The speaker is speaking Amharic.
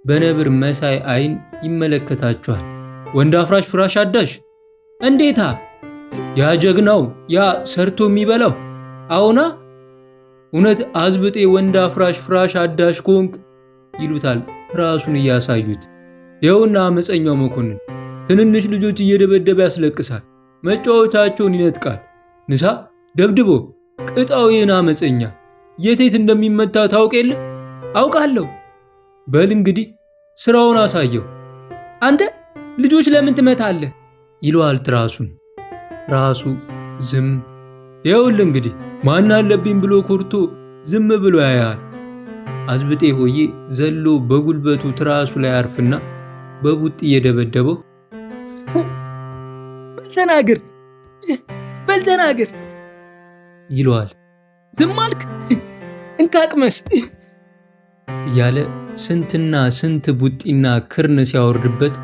በነብር መሳይ አይን ይመለከታቸዋል። ወንድ አፍራሽ ፍራሽ አዳሽ እንዴታ! ያ ጀግናው ያ ሰርቶ የሚበላው አዎና እውነት አዝብጤ ወንድ አፍራሽ ፍራሽ አዳሽ ኮንክ ይሉታል ራሱን እያሳዩት። ይኸውና አመፀኛው መኮንን ትንንሽ ልጆች እየደበደበ ያስለቅሳል፣ መጫወቻቸውን ይነጥቃል። ንሳ ደብድቦ ቅጣው ይህን አመፀኛ። የቴት እንደሚመታ ታውቅ የለ? አውቃለሁ። በል እንግዲህ ስራውን አሳየው። አንተ ልጆች ለምን ትመታለህ? ይለዋል ትራሱን። ራሱ ዝም። ይኸውልህ እንግዲህ ማን አለብኝ ብሎ ኮርቶ ዝም ብሎ ያያል። አዝብጤ ሆዬ ዘሎ በጉልበቱ ትራሱ ላይ አርፍና በቡጥ እየደበደበው በልተናገር ይለዋል። ዝም አልክ እንካቅመስ እያለ ስንትና ስንት ቡጢና ክርን ሲያወርድበት